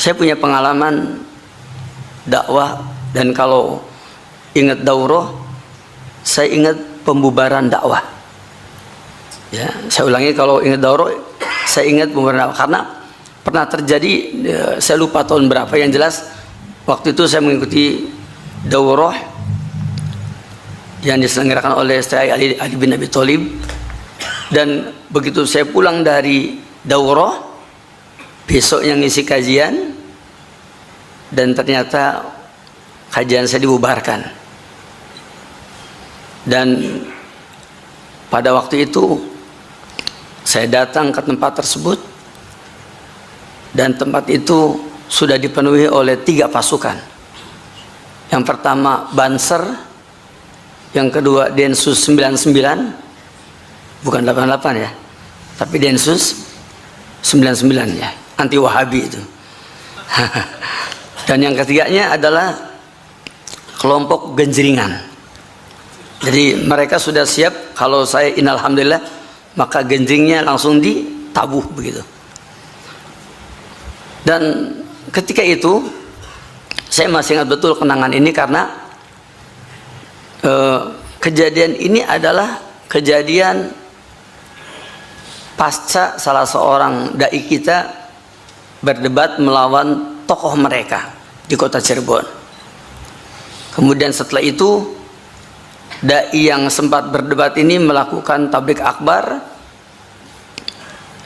Saya punya pengalaman dakwah, dan kalau ingat daurah, saya ingat pembubaran dakwah. Ya, saya ulangi, kalau ingat daurah, saya ingat pembubaran dakwah, karena pernah terjadi, saya lupa tahun berapa, yang jelas waktu itu saya mengikuti daurah yang diselenggarakan oleh Syekh Ali bin Abi Thalib, dan begitu saya pulang dari daurah, besoknya ngisi kajian, dan ternyata kajian saya dibubarkan. Dan pada waktu itu saya datang ke tempat tersebut, dan tempat itu sudah dipenuhi oleh 3 pasukan. Yang pertama Banser, yang kedua Densus 99, bukan 88 ya, tapi Densus 99 ya, anti Wahabi itu. Dan yang ketiganya adalah kelompok genjringan. Jadi mereka sudah siap, kalau saya innalhamdulillah, maka genjringnya langsung ditabuh begitu. Dan ketika itu saya masih ingat betul kenangan ini, karena kejadian ini adalah kejadian pasca salah seorang dai kita berdebat melawan tokoh mereka di kota Cirebon. Kemudian setelah itu dai yang sempat berdebat ini melakukan tablik akbar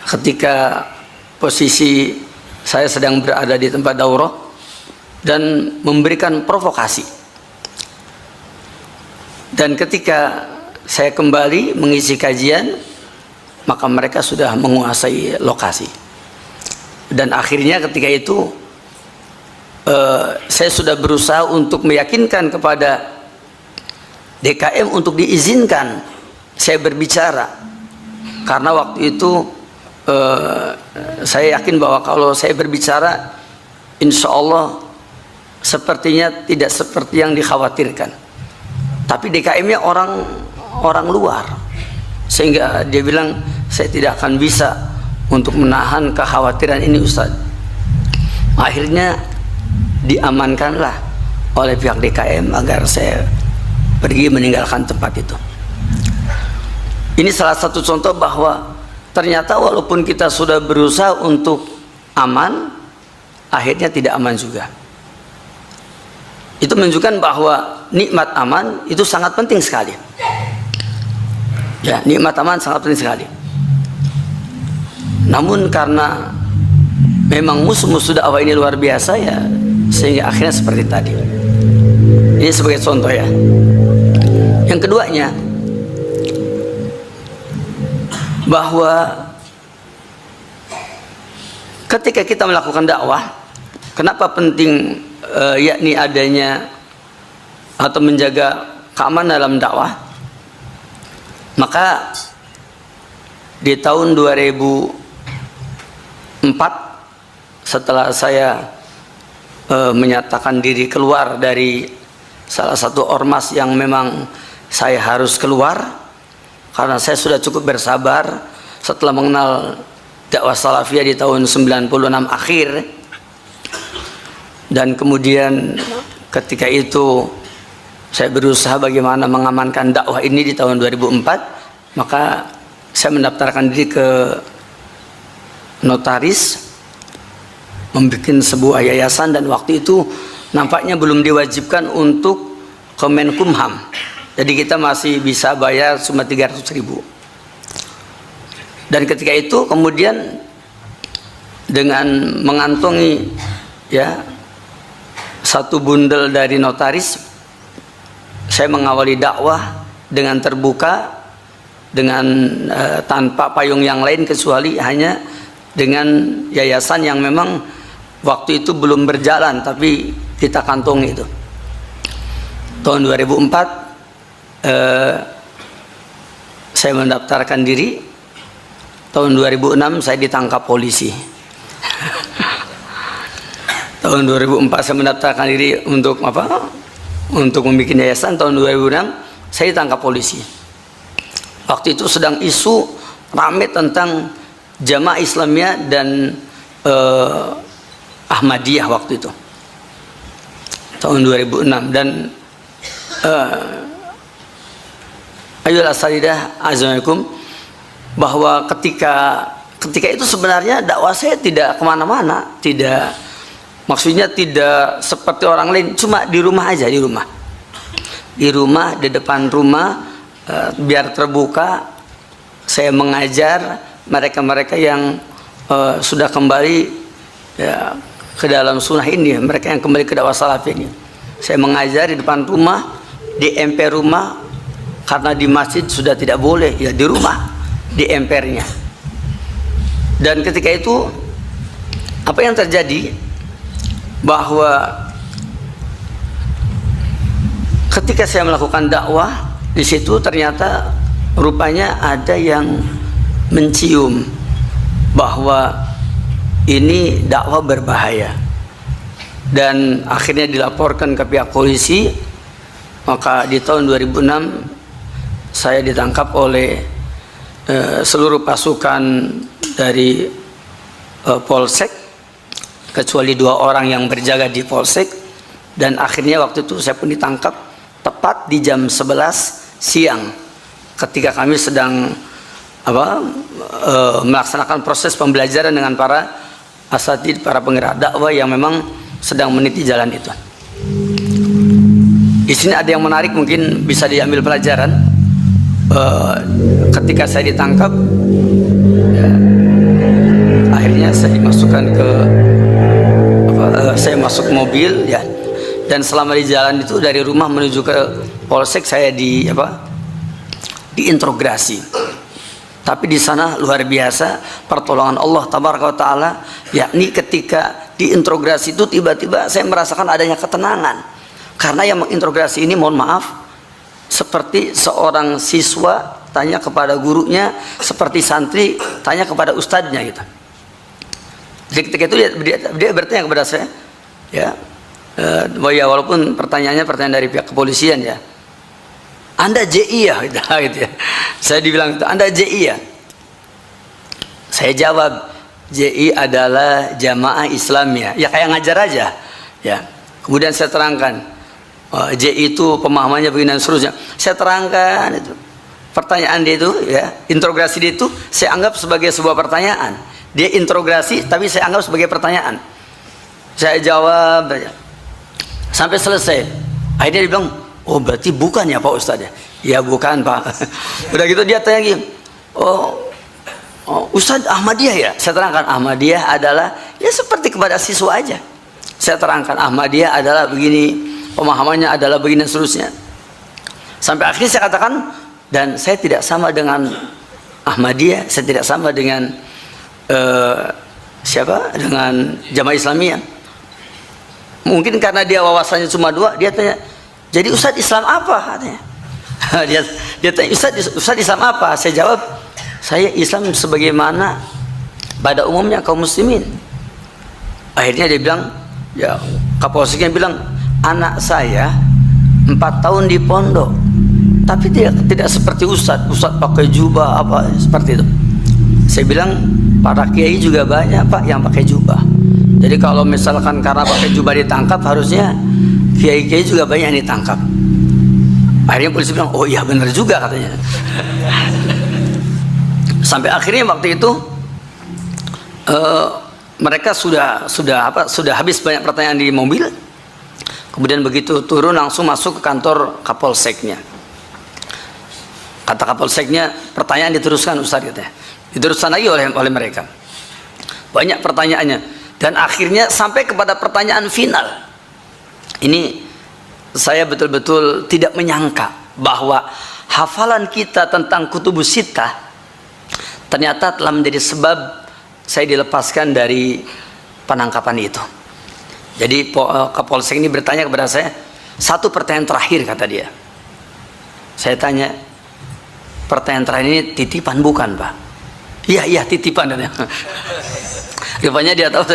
ketika posisi saya sedang berada di tempat daurah, dan memberikan provokasi. Dan ketika saya kembali mengisi kajian, maka mereka sudah menguasai lokasi. Dan akhirnya ketika itu saya sudah berusaha untuk meyakinkan kepada DKM untuk diizinkan saya berbicara, karena waktu itu saya yakin bahwa kalau saya berbicara, insya Allah sepertinya tidak seperti yang dikhawatirkan. Tapi DKM-nya orang luar, sehingga dia bilang saya tidak akan bisa untuk menahan kekhawatiran ini, Ustaz. Akhirnya diamankanlah oleh pihak DKM agar saya pergi meninggalkan tempat itu. Ini salah satu contoh bahwa ternyata walaupun kita sudah berusaha untuk aman, akhirnya tidak aman juga. Itu menunjukkan bahwa nikmat aman itu sangat penting sekali. Ya, nikmat aman sangat penting sekali. Namun karena memang musuh-musuh dakwah ini luar biasa, ya, sehingga akhirnya seperti tadi. Ini sebagai contoh ya. Yang keduanya, bahwa ketika kita melakukan dakwah, kenapa penting yakni adanya atau menjaga keamanan dalam dakwah? Maka di tahun 2004, setelah saya menyatakan diri keluar dari salah satu ormas yang memang saya harus keluar, karena saya sudah cukup bersabar setelah mengenal dakwah salafiyah di tahun 96 akhir. Dan kemudian ketika itu saya berusaha bagaimana mengamankan dakwah ini di tahun 2004, maka saya mendaftarkan diri ke notaris, membuat sebuah yayasan, dan waktu itu nampaknya belum diwajibkan untuk Kemenkumham. Jadi kita masih bisa bayar cuma 300.000. Dan ketika itu kemudian dengan mengantongi ya satu bundel dari notaris, saya mengawali dakwah dengan terbuka, dengan tanpa payung yang lain kecuali hanya dengan yayasan yang memang waktu itu belum berjalan tapi kita kantongi itu. Tahun 2004 saya mendaftarkan diri. Tahun 2006 saya ditangkap polisi. Tahun 2004 saya mendaftarkan diri untuk apa? Untuk membuat yayasan. Tahun 2006 saya ditangkap polisi. Waktu itu sedang isu rame tentang Jamaah Islamiyah dan Ahmadiyah waktu itu tahun 2006. Dan ayolah asatidzah azzakum, bahwa ketika itu sebenarnya dakwah saya tidak kemana-mana, tidak, maksudnya tidak seperti orang lain, cuma di rumah aja, di rumah, di depan rumah, biar terbuka. Saya mengajar mereka-mereka yang sudah kembali ya, ke dalam sunnah ini, mereka yang kembali ke dakwah salaf ini. Saya mengajar di depan rumah, di emper rumah, karena di masjid sudah tidak boleh, ya di rumah, di empernya. Dan ketika itu apa yang terjadi, bahwa ketika saya melakukan dakwah di situ, ternyata rupanya ada yang mencium bahwa ini dakwah berbahaya, dan akhirnya dilaporkan ke pihak polisi. Maka di tahun 2006 saya ditangkap oleh seluruh pasukan dari Polsek, kecuali 2 orang yang berjaga di Polsek. Dan akhirnya waktu itu saya pun ditangkap tepat di jam 11 siang ketika kami sedang melaksanakan proses pembelajaran dengan para asatidz, para penggerak dakwah yang memang sedang meniti jalan itu. Di sini ada yang menarik, mungkin bisa diambil pelajaran. Ketika saya ditangkap, ya, akhirnya saya dimasukkan ke saya masuk mobil, ya, dan selama di jalan itu dari rumah menuju ke Polsek saya diintrogasi. Tapi di sana luar biasa pertolongan Allah tabaraka wa taala, yakni ketika diintrogasi itu tiba-tiba saya merasakan adanya ketenangan. Karena yang mengintrogasi ini, mohon maaf, seperti seorang siswa tanya kepada gurunya, seperti santri tanya kepada ustadznya gitu. Jadi ketika itu dia bertanya kepada saya, ya, walaupun pertanyaannya pertanyaan dari pihak kepolisian, ya, Anda JI ya, gitu ya. Saya dibilang itu, Anda JI ya. Saya jawab, JI adalah Jamaah Islamiyah. Ya kayak ngajar aja, ya. Kemudian saya terangkan, JI itu pemahamannya begini dan seterusnya. Saya terangkan itu. Pertanyaan dia itu, ya, interogasi dia itu saya anggap sebagai sebuah pertanyaan. Dia interogasi tapi saya anggap sebagai pertanyaan. Saya jawab sampai selesai. Akhirnya dia bilang, oh berarti bukan ya Pak Ustadz ya? Ya bukan Pak. Udah gitu dia tanya gini, oh Ustadz Ahmadiyah ya? Saya terangkan, Ahmadiyah adalah ya seperti kepada siswa aja. Saya terangkan Ahmadiyah adalah begini, pemahamannya adalah begini dan seterusnya. Sampai akhirnya saya katakan, dan saya tidak sama dengan Ahmadiyah, saya tidak sama dengan dengan Jamaah Islamiyah. Mungkin karena dia wawasannya cuma 2, dia tanya, jadi Ustadz Islam apa? Katanya. dia tanya, Ustadz Islam apa? Saya jawab, saya Islam sebagaimana pada umumnya kaum muslimin. Akhirnya dia bilang, ya, Kapolseknya bilang, anak saya 4 tahun di pondok, tapi tidak seperti Ustadz pakai jubah apa seperti itu. Saya bilang, para kiai juga banyak Pak yang pakai jubah. Jadi kalau misalkan karena pakai jubah ditangkap, harusnya kiai-kiai juga banyak yang ditangkap. Akhirnya polisi bilang, oh iya benar juga katanya. Sampai akhirnya waktu itu mereka sudah habis banyak pertanyaan di mobil. Kemudian begitu turun langsung masuk ke kantor Kapolseknya. Kata Kapolseknya, pertanyaan diteruskan Ustaz, katanya. Diteruskan lagi oleh mereka. Banyak pertanyaannya, dan akhirnya sampai kepada pertanyaan final. Ini saya betul-betul tidak menyangka bahwa hafalan kita tentang Kutubus Sittah ternyata telah menjadi sebab saya dilepaskan dari penangkapan itu. Jadi Kapolsek ini bertanya kepada saya, satu pertanyaan terakhir, kata dia. Saya tanya, pertanyaan terakhir ini titipan bukan Pak? Iya titipan. Rupanya dia tahu,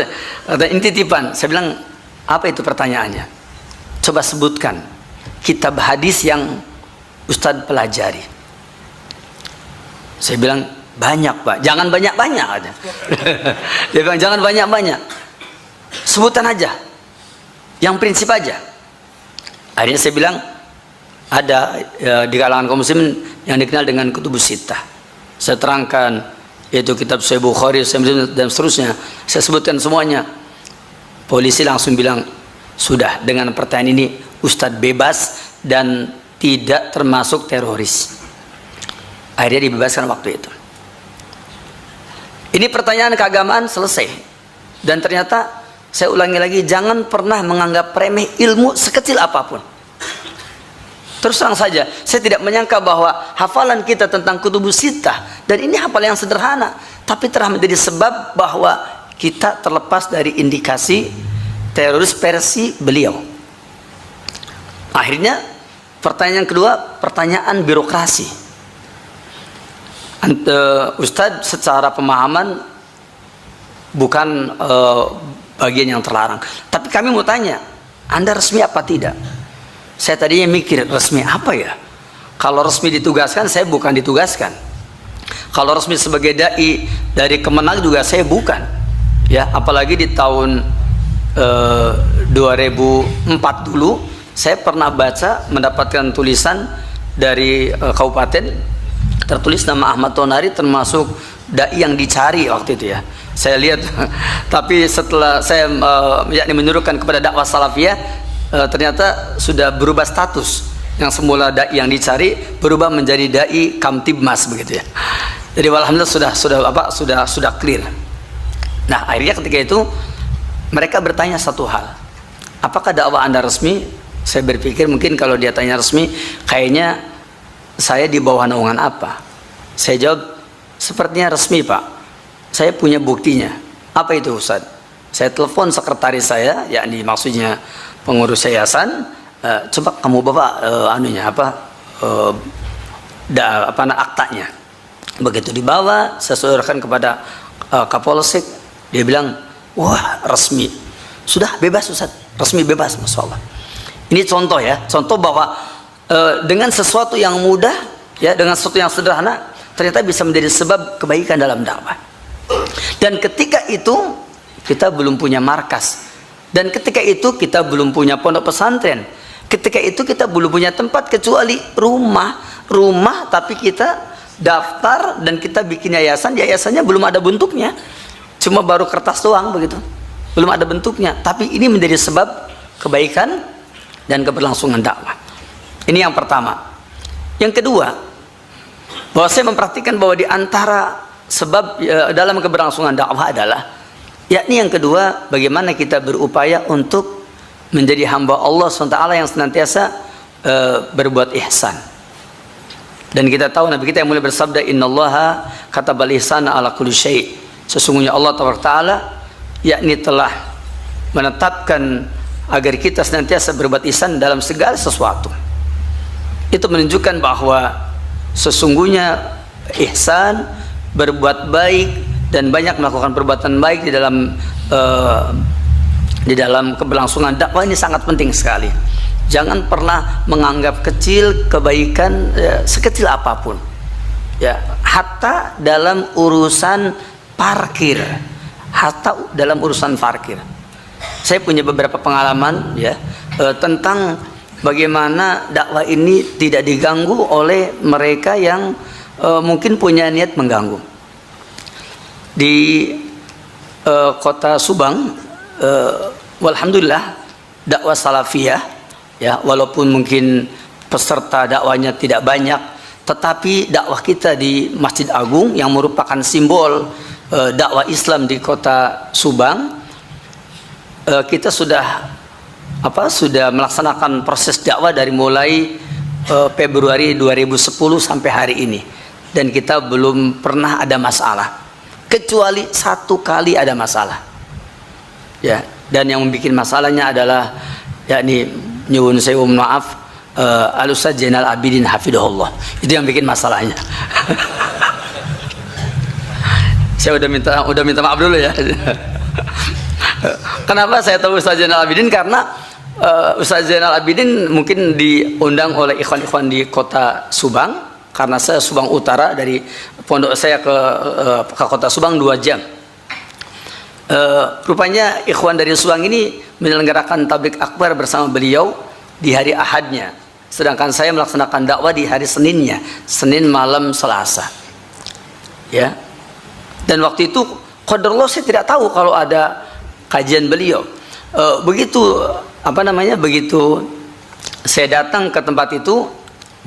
ini titipan. Saya bilang, apa itu pertanyaannya? Coba sebutkan kitab hadis yang Ustadz pelajari. Saya bilang, banyak Pak, jangan banyak-banyak aja. Dia bilang, jangan banyak-banyak. sebutan aja, yang prinsip aja. Akhirnya saya bilang ada di kalangan kaum muslimin yang dikenal dengan kutubus sittah. Saya terangkan, yaitu kitab Sahih Bukhari, Sahih Muslim dan seterusnya. Saya sebutkan semuanya. Polisi langsung bilang, sudah, dengan pertanyaan ini Ustadz bebas dan tidak termasuk teroris. Akhirnya dibebaskan waktu itu. Ini pertanyaan keagamaan selesai. Dan ternyata saya ulangi lagi, jangan pernah menganggap remeh ilmu sekecil apapun. Terus terang saja, saya tidak menyangka bahwa hafalan kita tentang kutubus sittah, dan ini hafalan yang sederhana, tapi telah menjadi sebab bahwa kita terlepas dari indikasi teroris versi beliau. Akhirnya pertanyaan kedua, pertanyaan birokrasi. Ustadz secara pemahaman bukan bagian yang terlarang, tapi kami mau tanya, Anda resmi apa tidak? Saya tadinya mikir, resmi apa ya? Kalau resmi ditugaskan, saya bukan ditugaskan. Kalau resmi sebagai dai dari Kemenag juga saya bukan. Ya, apalagi di tahun 2004 dulu, saya pernah baca, mendapatkan tulisan dari kabupaten, tertulis nama Ahmad Tonari termasuk dai yang dicari waktu itu ya. Saya lihat, tapi setelah saya yakni menyuruhkan kepada dakwah salafiyah, ternyata sudah berubah status. Yang semula dai yang dicari berubah menjadi dai Kamtibmas begitu ya. Jadi alhamdulillah sudah clear. Nah, akhirnya ketika itu mereka bertanya satu hal, apakah dakwah Anda resmi? Saya berpikir mungkin kalau dia tanya resmi, kayaknya saya di bawah naungan apa? Saya jawab, sepertinya resmi Pak. Saya punya buktinya. Apa itu Ustaz? Saya telepon sekretaris saya, yakni maksudnya pengurus yayasan, coba kamu bapak aktanya. Begitu dibawa, saya sodorkan kepada Kapolsek, dia bilang, wah resmi, sudah bebas Ustaz, resmi bebas, masya Allah. Ini contoh ya, contoh bahwa dengan sesuatu yang mudah, ya, dengan sesuatu yang sederhana, ternyata bisa menjadi sebab kebaikan dalam dakwah. Dan ketika itu kita belum punya markas. Dan ketika itu kita belum punya pondok pesantren. Ketika itu kita belum punya tempat kecuali rumah tapi kita daftar dan kita bikin yayasan, yayasannya belum ada bentuknya. Cuma baru kertas doang begitu. Belum ada bentuknya, tapi ini menjadi sebab kebaikan dan keberlangsungan dakwah. Ini yang pertama. Yang kedua, bahwa saya memperhatikan bahwa di antara sebab dalam keberlangsungan dakwah adalah, yakni yang kedua, bagaimana kita berupaya untuk menjadi hamba Allah SWT yang senantiasa berbuat ihsan. Dan kita tahu Nabi kita yang mulia bersabda, innallaha katabal ihsana ala kulli syai'. Sesungguhnya Allah Ta'ala yakni telah menetapkan agar kita senantiasa berbuat ihsan dalam segala sesuatu. Itu menunjukkan bahwa sesungguhnya ihsan, berbuat baik dan banyak melakukan perbuatan baik di dalam keberlangsungan dakwah ini sangat penting sekali. Jangan pernah menganggap kecil kebaikan sekecil apapun. Ya, hatta dalam urusan parkir, saya punya beberapa pengalaman ya tentang bagaimana dakwah ini tidak diganggu oleh mereka yang mungkin punya niat mengganggu. Di kota Subang, walhamdulillah dakwah salafiyah ya, walaupun mungkin peserta dakwahnya tidak banyak, tetapi dakwah kita di Masjid Agung yang merupakan simbol dakwah Islam di kota Subang, kita sudah melaksanakan proses dakwah dari mulai Februari 2010 sampai hari ini, dan kita belum pernah ada masalah kecuali satu kali ada masalah ya, dan yang membuat masalahnya adalah yakni nyuwun sewu maaf Al-Ustaz Zainal Abidin hafidhahullah, itu yang bikin masalahnya. Saya udah minta maaf dulu ya. Kenapa saya tahu Ustaz Zainal Abidin? Karena Ustaz Zainal Abidin mungkin diundang oleh ikhwan-ikhwan di kota Subang, karena saya Subang Utara, dari pondok saya ke kota Subang 2 jam. Rupanya ikhwan dari Suang ini menyelenggarakan tablik akbar bersama beliau di hari Ahadnya, sedangkan saya melaksanakan dakwah di hari Seninnya, Senin malam Selasa. Ya. Dan waktu itu qadarullah saya tidak tahu kalau ada kajian beliau. Begitu saya datang ke tempat itu,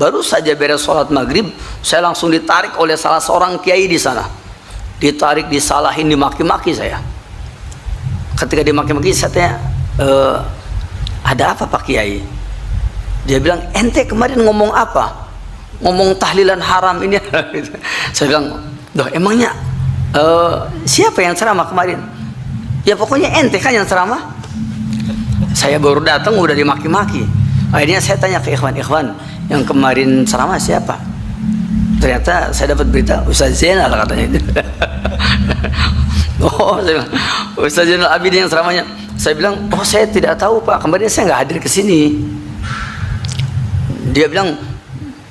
baru saja beres sholat maghrib, saya langsung ditarik oleh salah seorang kiai di sana. Ditarik, disalahin, dimaki-maki saya. Ketika dimaki-maki, saya tanya, ada apa Pak Kiai? Dia bilang, ente kemarin ngomong apa? Ngomong tahlilan haram ini. Saya bilang, doh emangnya siapa yang ceramah kemarin? Ya pokoknya ente kan yang ceramah. Saya baru datang udah dimaki-maki. Akhirnya saya tanya ke ikhwan, yang kemarin ceramah siapa? Ternyata saya dapat berita Ustaz Zainal katanya itu. Oh, saya bilang, Ustaz Zainal Abidin yang ceramahnya. Saya bilang, oh saya tidak tahu Pak, kemarin saya nggak hadir ke sini. Dia bilang,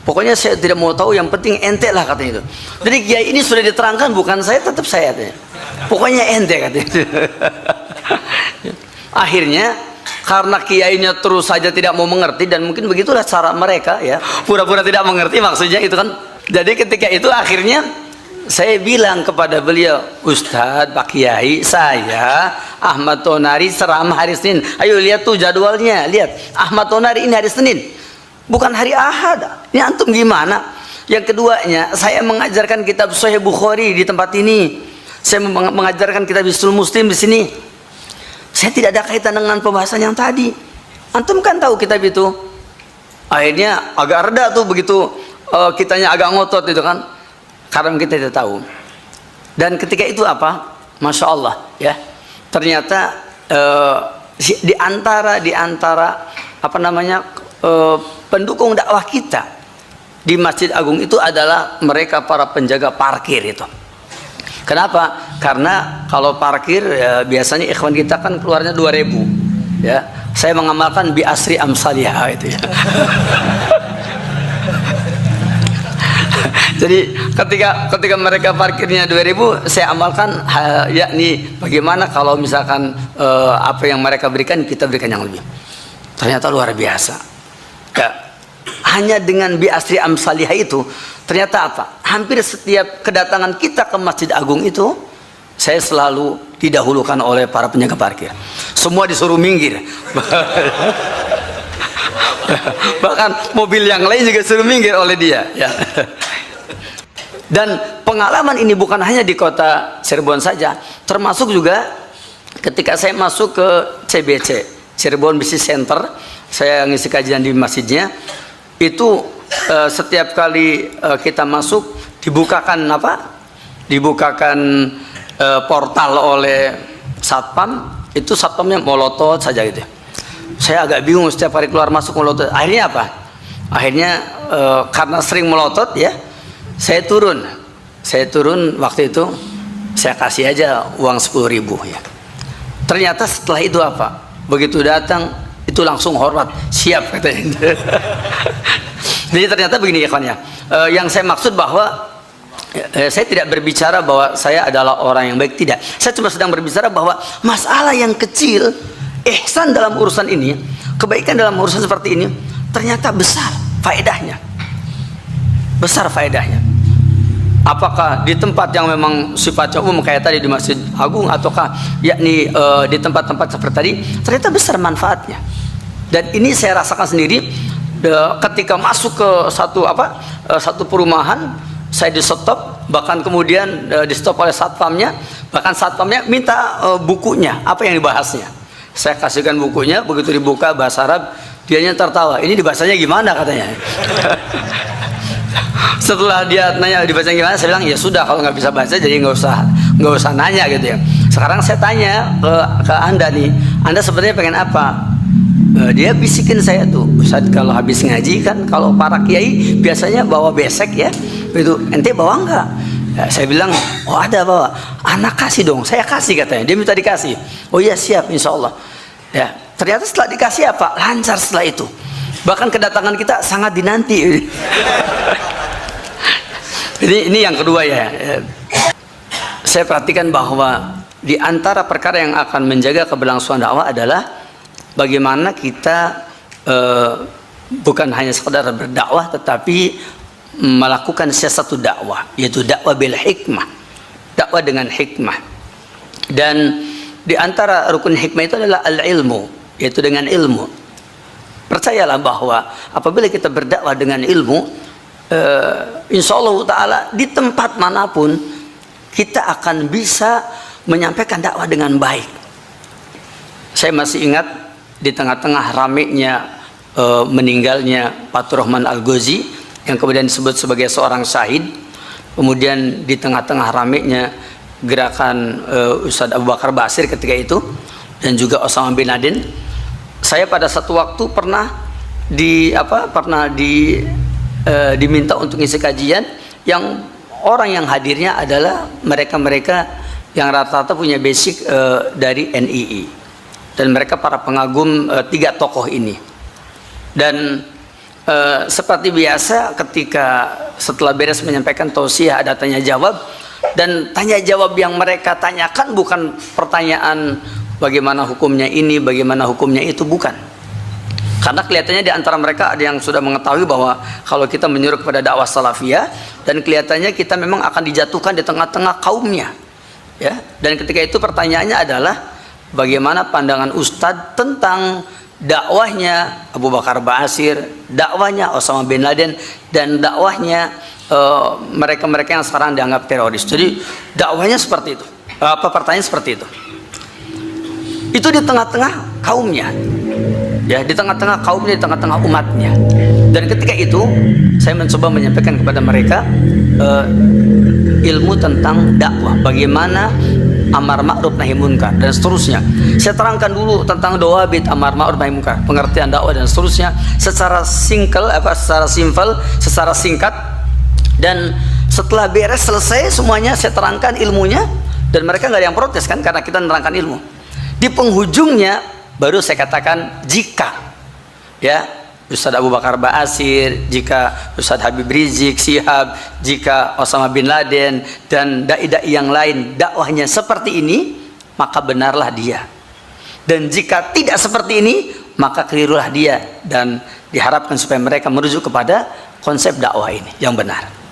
pokoknya saya tidak mau tahu, yang penting ente lah katanya itu. Jadi kiai ini sudah diterangkan, bukan saya, tetap saya katanya. Pokoknya ente katanya. Akhirnya karena kiainya terus saja tidak mau mengerti, dan mungkin begitulah cara mereka ya, pura-pura tidak mengerti maksudnya itu kan. Jadi ketika itu akhirnya saya bilang kepada beliau, Ustadz, Pak Kiai, saya Ahmad Tonari ceramah hari Senin. Ayo lihat tuh jadwalnya, lihat Ahmad Tonari ini hari Senin, bukan hari Ahad. Ini antum gimana? Yang keduanya, saya mengajarkan kitab Sahih Bukhari di tempat ini. Saya mengajarkan kitab Hisnul Muslim di sini. Saya tidak ada kaitan dengan pembahasan yang tadi. Antum kan tahu kitab itu. Akhirnya agak reda tuh begitu kitanya agak ngotot itu kan, karena kita tidak tahu. Dan ketika itu apa? Masya Allah ya. Ternyata di antara pendukung dakwah kita di Masjid Agung itu adalah mereka para penjaga parkir itu. Kenapa? Karena kalau parkir biasanya ikhwan kita kan keluarnya 2.000 ya. Saya mengamalkan bi asri amsalihah itu ya. Jadi ketika mereka parkirnya 2.000, saya amalkan yakni bagaimana kalau misalkan apa yang mereka berikan kita berikan yang lebih. Ternyata luar biasa. Ya, hanya dengan bi asri amsalihah itu ternyata apa? Hampir setiap kedatangan kita ke Masjid Agung itu saya selalu didahulukan oleh para penjaga parkir. Semua disuruh minggir. Bahkan mobil yang lain juga suruh minggir oleh dia ya. Dan pengalaman ini bukan hanya di kota Cirebon saja, termasuk juga ketika saya masuk ke CBC, Cirebon Business Center, saya ngisi kajian di masjidnya. Itu setiap kali kita masuk dibukakan portal oleh satpam, itu satpamnya molotot saja gitu. Saya agak bingung setiap hari keluar masuk molotot. Akhirnya apa? Akhirnya karena sering melotot ya, saya turun waktu itu, saya kasih aja uang 10.000 ya. Ternyata setelah itu apa? Begitu datang itu langsung hormat, siap katanya. Jadi ternyata begini ya kawan ya. Yang saya maksud bahwa saya tidak berbicara bahwa saya adalah orang yang baik, tidak. Saya cuma sedang berbicara bahwa masalah yang kecil, ihsan dalam urusan ini, kebaikan dalam urusan seperti ini ternyata besar faedahnya. Besar faedahnya. Apakah di tempat yang memang sifatnya umum kayak tadi di Masjid Agung, ataukah yakni di tempat-tempat seperti tadi, ternyata besar manfaatnya. Dan ini saya rasakan sendiri ketika masuk ke satu perumahan, saya di stop, bahkan kemudian di stop oleh satpamnya, bahkan satpamnya minta bukunya, apa yang dibahasnya. Saya kasihkan bukunya, begitu dibuka bahasa Arab, dianya tertawa, ini dibahasanya gimana katanya. Setelah dia nanya dibaca gimana, saya bilang ya sudah, kalau nggak bisa baca jadi nggak usah nanya gitu ya. Sekarang saya tanya ke anda nih, anda sebenarnya pengen apa? Dia bisikin saya tuh, Ustadz kalau habis ngaji kan kalau para kiai biasanya bawa besek ya, itu ente bawa nggak? Ya, saya bilang oh ada bawa, anak kasih dong, saya kasih katanya. Dia minta dikasih, oh iya siap insya Allah. Ya ternyata setelah dikasih apa? Lancar setelah itu. Bahkan kedatangan kita sangat dinanti. Ini yang kedua ya. Saya perhatikan bahwa di antara perkara yang akan menjaga keberlangsungan dakwah adalah bagaimana kita bukan hanya sekedar berdakwah, tetapi melakukan satu dakwah, yaitu dakwah bil hikmah, dakwah dengan hikmah. Dan di antara rukun hikmah itu adalah al-ilmu, yaitu dengan ilmu. Percayalah bahwa apabila kita berdakwah dengan ilmu, insya Allah Ta'ala di tempat manapun kita akan bisa menyampaikan dakwah dengan baik. Saya masih ingat di tengah-tengah ramainya meninggalnya Fathur Rahman Al-Ghazi yang kemudian disebut sebagai seorang syahid, kemudian di tengah-tengah ramainya gerakan Ustadz Abu Bakar Basir ketika itu, dan juga Osama bin Laden, saya pada satu waktu pernah diminta untuk ngisi kajian yang orang yang hadirnya adalah mereka-mereka yang rata-rata punya basic dari NII, dan mereka para pengagum tiga tokoh ini. Dan seperti biasa ketika setelah beres menyampaikan tausiah ada tanya jawab, dan tanya jawab yang mereka tanyakan bukan pertanyaan bagaimana hukumnya ini, bagaimana hukumnya itu, bukan. Karena kelihatannya di antara mereka ada yang sudah mengetahui bahwa kalau kita menyuruh kepada dakwah salafiyah, dan kelihatannya kita memang akan dijatuhkan di tengah-tengah kaumnya, ya. Dan ketika itu pertanyaannya adalah bagaimana pandangan Ustadz tentang dakwahnya Abu Bakar Basir, dakwahnya Osama bin Laden, dan dakwahnya mereka-mereka yang sekarang dianggap teroris. Jadi dakwahnya seperti itu. Pertanyaan seperti itu. Itu di tengah-tengah kaumnya, ya, di tengah-tengah kaumnya, di tengah-tengah umatnya. Dan ketika itu saya mencoba menyampaikan kepada mereka ilmu tentang dakwah, bagaimana amar ma'ruf nahi munkar dan seterusnya. Saya terangkan dulu tentang dawabit amar ma'ruf nahi munkar, pengertian dakwah dan seterusnya secara simpel, secara singkat. Dan setelah beres selesai semuanya saya terangkan ilmunya, dan mereka nggak ada yang protes kan, karena kita menerangkan ilmu. Di penghujungnya baru saya katakan, jika ya Ustadz Abu Bakar Basir, jika Ustadz Habib Rizik Syihab, jika Osama bin Laden dan dai-dai yang lain dakwahnya seperti ini, maka benarlah dia. Dan jika tidak seperti ini, maka kelirulah dia, dan diharapkan supaya mereka merujuk kepada konsep dakwah ini yang benar.